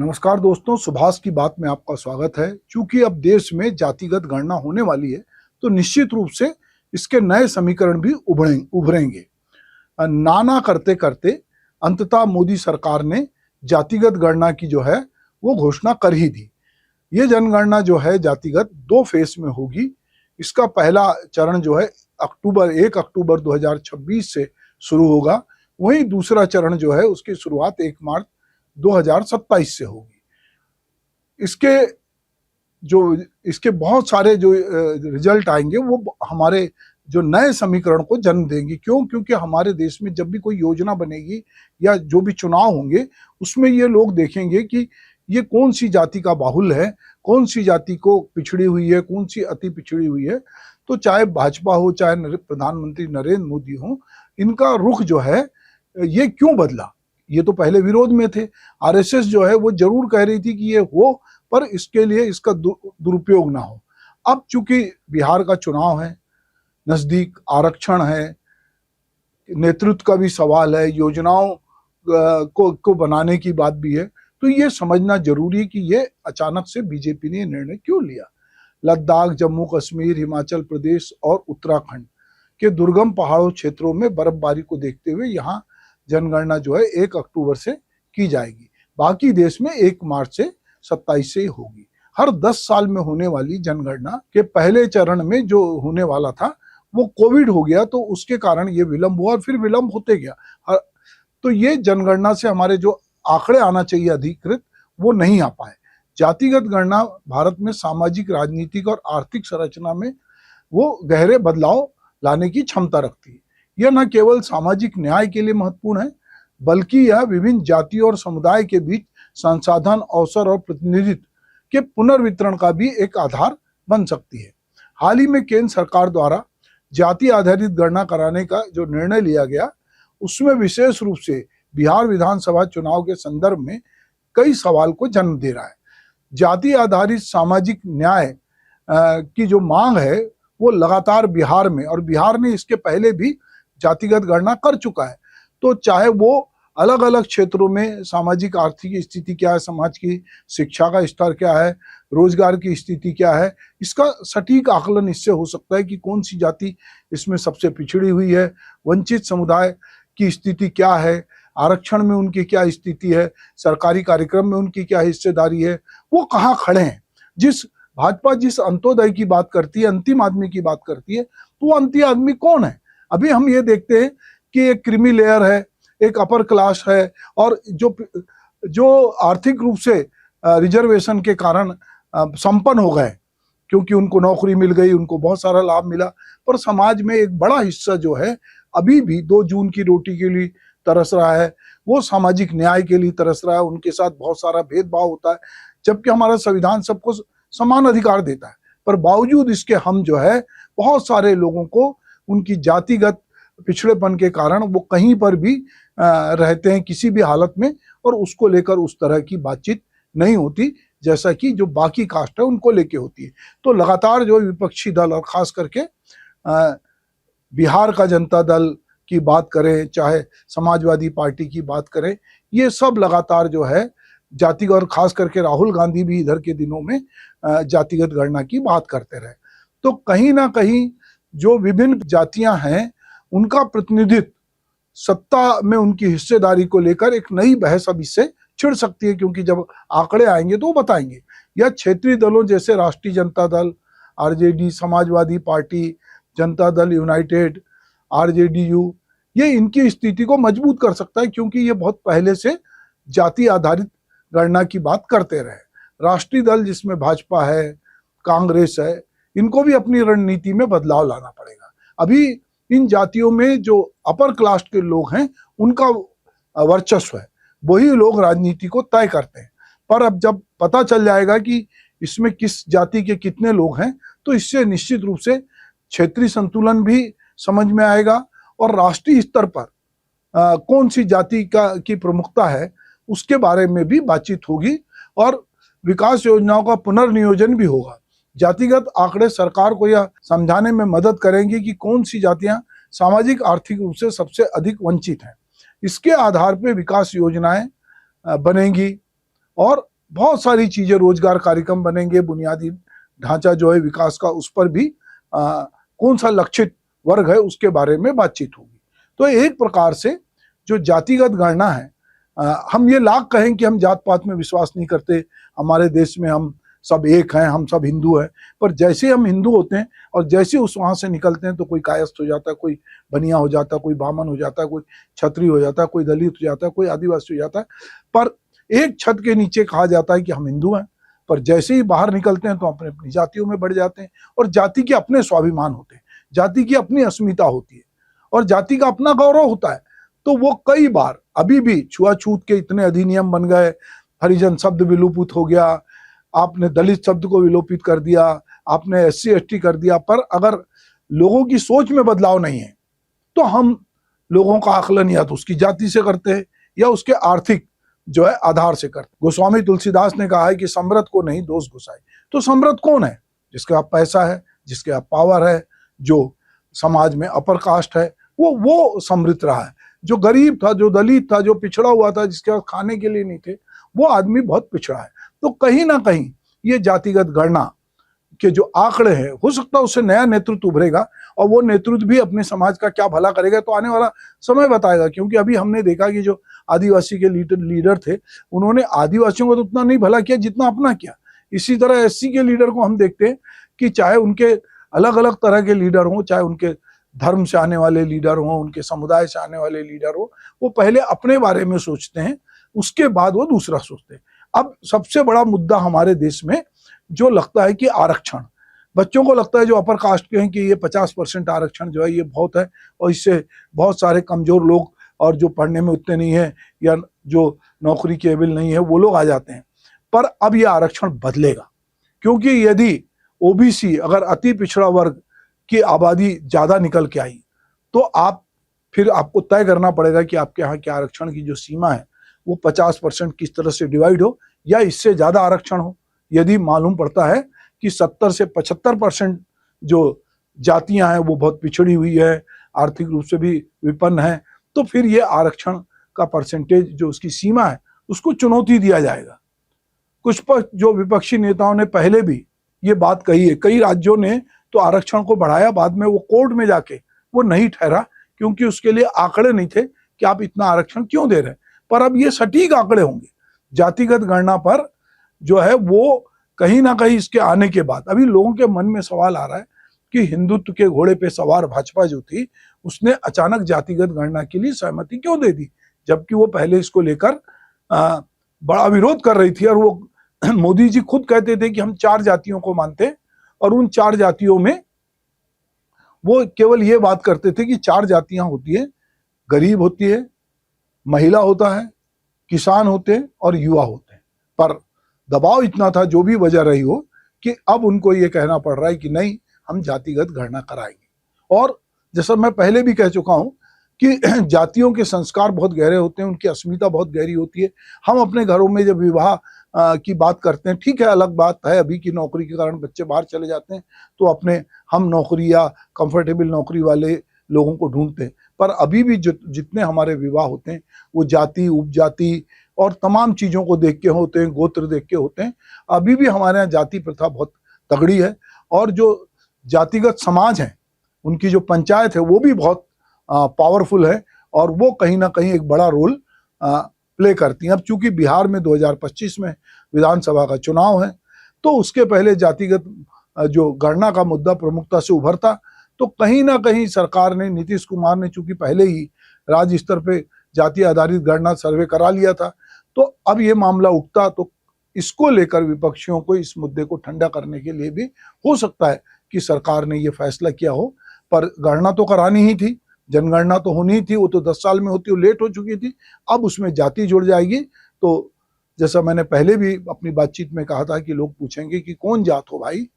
नमस्कार दोस्तों, सुभाष की बात में आपका स्वागत है। क्योंकि अब देश में जातिगत गणना होने वाली है, तो निश्चित रूप से इसके नए समीकरण भी उभरेंगे। नाना करते करते अंततः मोदी सरकार ने जातिगत गणना की जो है वो घोषणा कर ही दी। ये जनगणना जो है जातिगत 2 फेज में होगी। इसका पहला चरण जो है 1 अक्टूबर 2026 से शुरू होगा। वहीं दूसरा चरण जो है उसकी शुरुआत 1 मार्च 2027 से होगी। इसके बहुत सारे जो रिजल्ट आएंगे वो हमारे जो नए समीकरण को जन्म देंगे। क्योंकि हमारे देश में जब भी कोई योजना बनेगी या जो भी चुनाव होंगे, उसमें ये लोग देखेंगे कि ये कौन सी जाति का बाहुल्य है, कौन सी जाति को पिछड़ी हुई है, कौन सी अति पिछड़ी हुई है। तो चाहे भाजपा हो, चाहे प्रधानमंत्री नरेंद्र मोदी हो, इनका रुख जो है ये क्यों बदला। ये तो पहले विरोध में थे। आरएसएस जो है वो जरूर कह रही थी कि ये हो, पर इसके लिए इसका दुरुपयोग ना हो। अब चूंकि बिहार का चुनाव है, नजदीक आरक्षण है, नेतृत्व का भी सवाल है, योजनाओं को बनाने की बात भी है, तो ये समझना जरूरी है कि ये अचानक से बीजेपी ने निर्णय क्यों लिया। लद्दाख, जम्मू कश्मीर, हिमाचल प्रदेश और उत्तराखंड के दुर्गम पहाड़ों क्षेत्रों में बर्फबारी को देखते हुए यहाँ जनगणना जो है 1 अक्टूबर से की जाएगी। बाकी देश में 1 मार्च से 27 से होगी। हर 10 साल में होने वाली जनगणना के पहले चरण में जो होने वाला था वो कोविड हो गया, तो उसके कारण ये विलंब हुआ और फिर विलंब होते गया। तो ये जनगणना से हमारे जो आंकड़े आना चाहिए अधिकृत, वो नहीं आ पाए। जातिगत गणना भारत में सामाजिक, राजनीतिक और आर्थिक संरचना में वो गहरे बदलाव लाने की क्षमता रखती है। यह न केवल सामाजिक न्याय के लिए महत्वपूर्ण है, बल्कि यह विभिन्न जातियों और समुदाय के बीच संसाधन, अवसर और प्रतिनिधित्व के पुनर्वितरण का भी एक आधार बन सकती है। हाल ही में केंद्र सरकार द्वारा जाति आधारित गणना कराने का जो निर्णय लिया गया, उसमें विशेष रूप से बिहार विधानसभा चुनाव के संदर्भ में कई सवाल को जन्म दे रहा है। जाति आधारित सामाजिक न्याय की जो मांग है वो लगातार बिहार में, और बिहार ने इसके पहले भी जातिगत गणना कर चुका है। तो चाहे वो अलग अलग क्षेत्रों में सामाजिक आर्थिक स्थिति क्या है, समाज की शिक्षा का स्तर क्या है, रोजगार की स्थिति क्या है, इसका सटीक आकलन इससे हो सकता है कि कौन सी जाति इसमें सबसे पिछड़ी हुई है, वंचित समुदाय की स्थिति क्या है, आरक्षण में उनकी क्या स्थिति है, सरकारी कार्यक्रम में उनकी क्या हिस्सेदारी है, वो कहाँ खड़े हैं। भाजपा जिस अंत्योदय की बात करती है, अंतिम आदमी की बात करती है, तो वो अंतिम आदमी कौन है। अभी हम ये देखते हैं कि एक क्रीमी लेयर है, एक अपर क्लास है, और जो आर्थिक रूप से रिजर्वेशन के कारण संपन्न हो गए, क्योंकि उनको नौकरी मिल गई, उनको बहुत सारा लाभ मिला, पर समाज में एक बड़ा हिस्सा जो है अभी भी 2 जून की रोटी के लिए तरस रहा है, वो सामाजिक न्याय के लिए तरस रहा है। उनके साथ बहुत सारा भेदभाव होता है, जबकि हमारा संविधान सबको समान अधिकार देता है, पर बावजूद इसके हम जो है बहुत सारे लोगों को उनकी जातिगत पिछड़ेपन के कारण वो कहीं पर भी रहते हैं किसी भी हालत में, और उसको लेकर उस तरह की बातचीत नहीं होती जैसा कि जो बाकी कास्ट है उनको लेके होती है। तो लगातार जो विपक्षी दल, और खास करके बिहार का जनता दल की बात करें, चाहे समाजवादी पार्टी की बात करें, ये सब लगातार जो है जातिगत, और खास करके राहुल गांधी भी इधर के दिनों में जातिगत गणना की बात करते रहे। तो कहीं ना कहीं जो विभिन्न जातियां हैं उनका प्रतिनिधित्व, सत्ता में उनकी हिस्सेदारी को लेकर एक नई बहस अब इससे छिड़ सकती है, क्योंकि जब आंकड़े आएंगे तो वो बताएंगे। या क्षेत्रीय दलों जैसे राष्ट्रीय Janata Dal, RJD, Samajwadi party, Janata Dal United, आरजेडीयू, ये इनकी स्थिति को मजबूत कर सकता है, क्योंकि ये बहुत पहले से जाति आधारित गणना की बात करते रहे। राष्ट्रीय दल जिसमें भाजपा है, कांग्रेस है, इनको भी अपनी रणनीति में बदलाव लाना पड़ेगा। अभी इन जातियों में जो अपर क्लास के लोग हैं उनका वर्चस्व है, वही लोग राजनीति को तय करते हैं। पर अब जब पता चल जाएगा कि इसमें किस जाति के कितने लोग हैं, तो इससे निश्चित रूप से क्षेत्रीय संतुलन भी समझ में आएगा, और राष्ट्रीय स्तर पर कौन सी जाति की प्रमुखता है उसके बारे में भी बातचीत होगी, और विकास योजनाओं का पुनर्नियोजन भी होगा। जातिगत आंकड़े सरकार को यह समझाने में मदद करेंगे कि कौन सी जातियां सामाजिक आर्थिक रूप से सबसे अधिक वंचित हैं। इसके आधार पर विकास योजनाएं बनेंगी, और बहुत सारी चीजें, रोजगार कार्यक्रम बनेंगे, बुनियादी ढांचा जो है विकास का, उस पर भी कौन सा लक्षित वर्ग है उसके बारे में बातचीत होगी। तो एक प्रकार से जो जातिगत गणना है, हम ये लाख कहें कि हम जात पात में विश्वास नहीं करते, हमारे देश में हम सब एक हैं, हम सब हिंदू हैं, पर जैसे हम हिंदू होते हैं और जैसे उस वहां से निकलते हैं तो कोई कायस्थ हो जाता है, कोई बनिया हो जाता है, कोई ब्राह्मण हो जाता है, कोई क्षत्रिय हो जाता है, कोई दलित हो जाता है, कोई आदिवासी हो जाता है। पर एक छत के नीचे कहा जाता है कि हम हिंदू हैं, पर जैसे ही बाहर निकलते हैं तो अपने अपनी जातियों में बढ़ जाते हैं। और जाति के अपने स्वाभिमान होते हैं, जाति की अपनी अस्मिता होती है और जाति का अपना गौरव होता है। तो वो कई बार, अभी भी छुआछूत के इतने अधिनियम बन गए, हरिजन शब्द विलोपित हो गया, आपने दलित शब्द को विलोपित कर दिया, आपने SC ST कर दिया, पर अगर लोगों की सोच में बदलाव नहीं है तो हम लोगों का आकलन या तो उसकी जाति से करते हैं या उसके आर्थिक जो है आधार से करते। गोस्वामी तुलसीदास ने कहा है कि समृद्ध को नहीं दोष घुसाए। तो समृद्ध कौन है? जिसके पास पैसा है, जिसके पास पावर है, जो समाज में अपर कास्ट है, वो समृद्ध रहा है। जो गरीब था, जो दलित था, जो पिछड़ा हुआ था, जिसके पास खाने के लिए नहीं थे, वो आदमी बहुत पिछड़ा है। तो कहीं ना कहीं ये जातिगत गणना के जो आंकड़े हैं, हो सकता है उससे नया नेतृत्व उभरेगा और वो नेतृत्व भी अपने समाज का क्या भला करेगा तो आने वाला समय बताएगा। क्योंकि अभी हमने देखा कि जो आदिवासी के लीडर थे, उन्होंने आदिवासियों को तो उतना नहीं भला किया जितना अपना किया। इसी तरह SC के लीडर को हम देखते हैं कि चाहे उनके अलग अलग तरह के लीडर हों, चाहे उनके धर्म से आने वाले लीडर हों, उनके समुदाय से आने वाले लीडर हो, वो पहले अपने बारे में सोचते हैं, उसके बाद वो दूसरा सोचते हैं। अब सबसे बड़ा मुद्दा हमारे देश में जो लगता है कि आरक्षण, बच्चों को लगता है जो अपर कास्ट के हैं कि ये 50% आरक्षण जो है ये बहुत है और इससे बहुत सारे कमजोर लोग और जो पढ़ने में उतने नहीं है या जो नौकरी के एबल नहीं है वो लोग आ जाते हैं। पर अब ये आरक्षण बदलेगा, क्योंकि यदि OBC अगर अति पिछड़ा वर्ग की आबादी ज्यादा निकल के आई तो फिर आपको तय करना पड़ेगा कि आपके यहाँ के आरक्षण की जो सीमा है वो 50% किस तरह से डिवाइड हो या इससे ज्यादा आरक्षण हो। यदि मालूम पड़ता है कि 70 से 75% जो जातियां हैं वो बहुत पिछड़ी हुई है, आर्थिक रूप से भी विपन्न है, तो फिर ये आरक्षण का परसेंटेज जो उसकी सीमा है उसको चुनौती दिया जाएगा। कुछ जो विपक्षी नेताओं ने पहले भी ये बात कही है, कई राज्यों ने तो आरक्षण को बढ़ाया, बाद में वो कोर्ट में जाके वो नहीं ठहरा क्योंकि उसके लिए आंकड़े नहीं थे कि आप इतना आरक्षण क्यों दे रहे हैं। पर अब ये सटीक आंकड़े होंगे जातिगत गणना पर जो है वो कहीं ना कहीं इसके आने के बाद। अभी लोगों के मन में सवाल आ रहा है कि हिंदुत्व के घोड़े पे सवार भाजपा जो थी उसने अचानक जातिगत गणना के लिए सहमति क्यों दे दी, जबकि वो पहले इसको लेकर बड़ा विरोध कर रही थी। और वो मोदी जी खुद कहते थे कि हम 4 जातियों को मानते हैं और उन 4 जातियों में वो केवल ये बात करते थे कि 4 जातियां होती है, गरीब होती है, महिला होता है, किसान होते हैं और युवा होते हैं। पर दबाव इतना था, जो भी वजह रही हो, कि अब उनको ये कहना पड़ रहा है कि नहीं, हम जातिगत गणना कराएंगे। और जैसा मैं पहले भी कह चुका हूं कि जातियों के संस्कार बहुत गहरे होते हैं, उनकी अस्मिता बहुत गहरी होती है। हम अपने घरों में जब विवाह की बात करते हैं, ठीक है, अलग बात है अभी की नौकरी के कारण बच्चे बाहर चले जाते हैं तो अपने हम नौकरी या कंफर्टेबल नौकरी वाले लोगों को ढूंढते हैं, पर अभी भी जितने हमारे विवाह होते हैं वो जाति, उपजाति और तमाम चीजों को देख के होते हैं, गोत्र देख के होते हैं। अभी भी हमारे यहाँ जाति प्रथा बहुत तगड़ी है और जो जातिगत समाज है उनकी जो पंचायत है वो भी बहुत पावरफुल है और वो कहीं ना कहीं एक बड़ा रोल प्ले करती हैं। अब चूंकि बिहार में 2025 में विधानसभा का चुनाव है तो उसके पहले जातिगत जो गणना का मुद्दा प्रमुखता से उभरता, तो कहीं ना कहीं सरकार ने, नीतीश कुमार ने चूंकि पहले ही राज्य स्तर पे जाति आधारित गणना सर्वे करा लिया था, तो अब ये मामला उठता तो इसको लेकर विपक्षियों को इस मुद्दे को ठंडा करने के लिए भी हो सकता है कि सरकार ने ये फैसला किया हो। पर गणना तो करानी ही थी, जनगणना तो होनी ही थी, वो तो 10 साल में होती, वो लेट हो चुकी थी। अब उसमें जाति जुड़ जाएगी। तो जैसा मैंने पहले भी अपनी बातचीत में कहा था कि लोग पूछेंगे कि कौन जात हो भाई,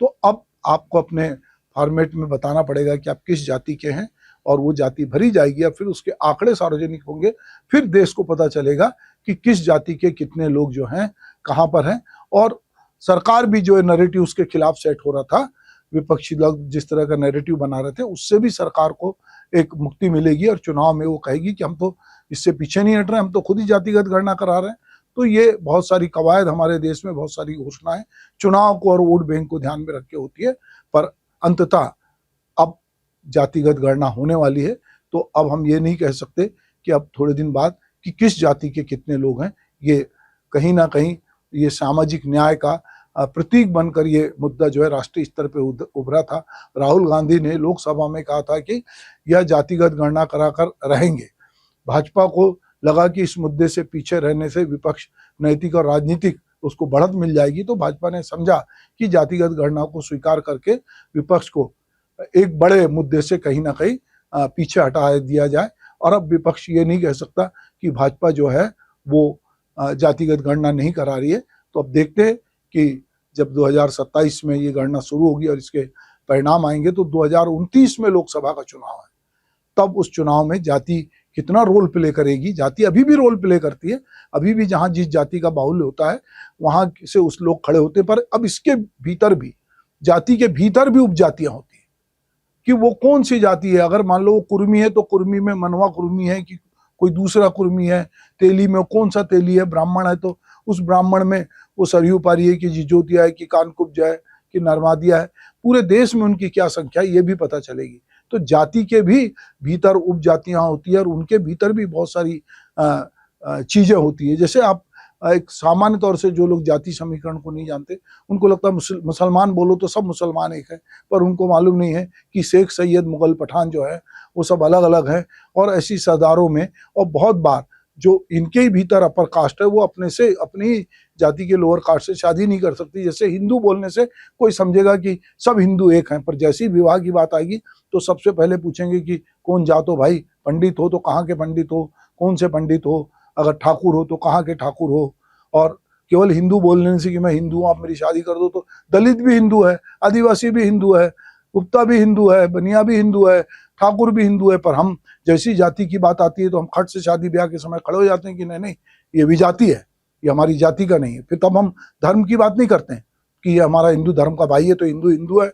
तो अब आपको अपने फॉर्मेट में बताना पड़ेगा कि आप किस जाति के हैं और वो जाति भरी जाएगी और फिर उसके आंकड़े सार्वजनिक होंगे। फिर देश को पता चलेगा कि किस जाति के कितने लोग जो हैं कहाँ पर हैं। और सरकार भी जो नैरेटिव उसके खिलाफ सेट हो रहा था, विपक्षी लोग जिस तरह का नैरेटिव बना रहे थे, उससे भी सरकार को एक मुक्ति मिलेगी और चुनाव में वो कहेगी कि हम तो इससे पीछे नहीं हट रहे, हम तो खुद ही जातिगत गणना करा रहे हैं। तो ये बहुत सारी कवायद हमारे देश में, बहुत सारी घोषणाएं चुनाव को और वोट बैंक को ध्यान में रख के होती है, पर अंततः अब जातिगत गणना होने वाली है। तो अब हम ये नहीं कह सकते कि अब थोड़े दिन बाद कि किस जाति के कितने लोग हैं। ये कहीं ना कहीं ये सामाजिक न्याय का प्रतीक बनकर ये मुद्दा जो है राष्ट्रीय स्तर पे उभरा था। राहुल गांधी ने लोकसभा में कहा था कि यह जातिगत गणना कराकर रहेंगे। भाजपा को लगा कि इस मुद्दे से पीछे रहने से विपक्ष नैतिक और राजनीतिक उसको बढ़त मिल जाएगी, तो भाजपा ने समझा कि जातिगत गणना को स्वीकार करके विपक्ष को एक बड़े मुद्दे से कहीं ना कहीं पीछे हटा दिया जाए। और अब विपक्ष ये नहीं कह सकता कि भाजपा जो है वो जातिगत गणना नहीं करा रही है। तो अब देखते हैं कि जब 2027 में ये गणना शुरू होगी और इसके परिणाम आएंगे, तो 2029 में लोकसभा का चुनाव है, तब उस चुनाव में जाति कितना रोल प्ले करेगी। जाति अभी भी रोल प्ले करती है, अभी भी जहां जिस जाति का बाहुल्य होता है वहां से उस लोग खड़े होते हैं। पर अब इसके भीतर भी, जाति के भीतर भी उपजातियां होती है कि वो कौन सी जाति है। अगर मान लो वो कुर्मी है तो कुर्मी में मनवा कुर्मी है कि कोई दूसरा कुर्मी है, तेली में कौन सा तेली है, ब्राह्मण है तो उस ब्राह्मण में वो सरयू पारी है कि जिजोतिया है कि कानकुब्ज है कि नरमादिया है। पूरे देश में उनकी क्या संख्या है ये भी पता चलेगी। तो जाति के भी भीतर उपजातियां होती है और उनके भीतर भी बहुत सारी चीजें होती है। जैसे आप एक सामान्य तौर से जो लोग जाति समीकरण को नहीं जानते, उनको लगता है मुसलमान बोलो तो सब मुसलमान एक है, पर उनको मालूम नहीं है कि शेख, सैयद, मुगल, पठान जो है वो सब अलग अलग हैं। और ऐसी सरदारों में और बहुत बार जो इनके ही भीतर अपर कास्ट है वो अपने से, अपनी जाति के लोअर कास्ट से शादी नहीं कर सकती। जैसे हिंदू बोलने से कोई समझेगा कि सब हिंदू एक हैं, पर जैसी विवाह की बात आएगी तो सबसे पहले पूछेंगे कि कौन जात हो भाई, पंडित हो तो कहाँ के पंडित हो, कौन से पंडित हो, अगर ठाकुर हो तो कहाँ के ठाकुर हो। और केवल हिंदू बोलने से कि मैं हिंदू हूँ आप मेरी शादी कर दो, तो दलित भी हिंदू है, आदिवासी भी हिंदू है, गुप्ता भी हिंदू है, बनिया भी हिंदू है, ठाकुर भी हिंदू है। पर हम जैसी जाति की बात आती है तो हम खट से शादी ब्याह के समय खड़े हो जाते हैं कि नहीं नहीं ये भी जाति है, ये हमारी जाति का नहीं है। फिर तब हम धर्म की बात नहीं करते हैं कि ये हमारा हिंदू धर्म का भाई है तो हिंदू हिंदू है,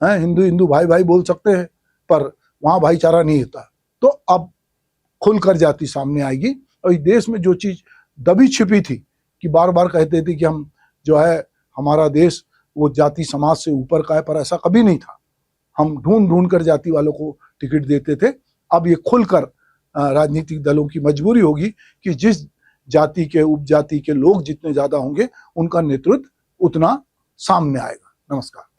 हिंदू हिंदू भाई भाई बोल सकते हैं, पर वहाँ भाईचारा नहीं होता। तो अब खुलकर जाति सामने आएगी। और इस देश में जो चीज दबी छिपी थी कि बार बार कहते थे कि हम जो है हमारा देश वो जाति समाज से ऊपर का है, पर ऐसा कभी नहीं था। हम ढूंढ ढूंढ कर जाति वालों को टिकट देते थे। अब ये खुलकर राजनीतिक दलों की मजबूरी होगी कि जिस जाति के, उपजाति के लोग जितने ज्यादा होंगे उनका नेतृत्व उतना सामने आएगा। नमस्कार।